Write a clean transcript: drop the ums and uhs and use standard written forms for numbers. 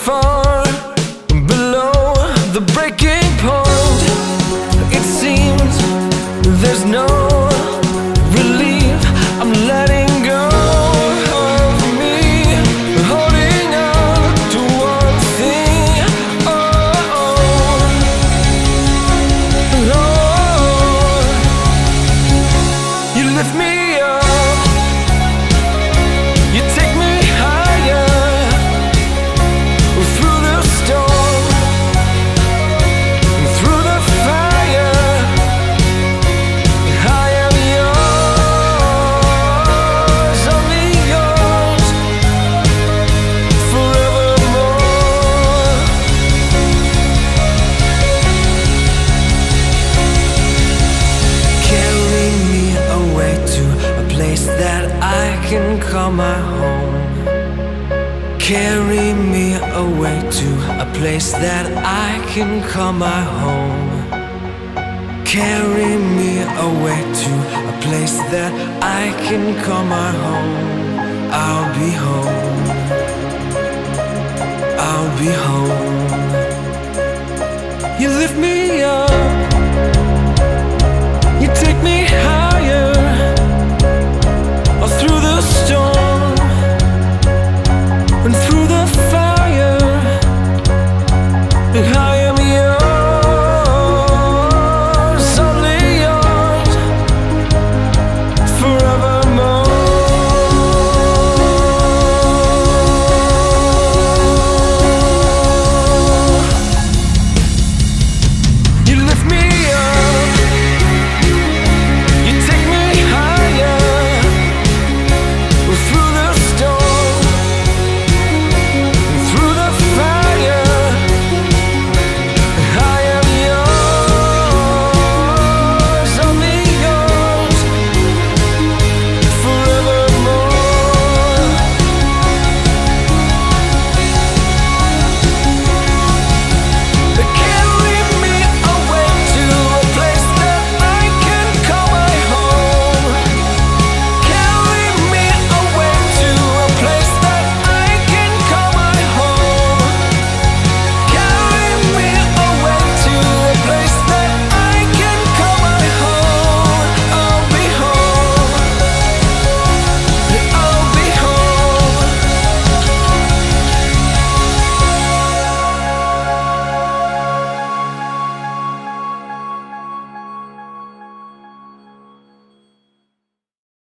far below the breaking point. It seems there's no relief. I'm letting go of me, holding on to one thing. Oh, oh, oh. You lift me up, you take me higher through the storm, through the fire. I am yours, only yours, forevermore. Carry me away to a place that I can call my home. Carry me away to a place that I can call my home. Carry me away to a place that I can call my home. I'll be home, I'll be home. You lift me up,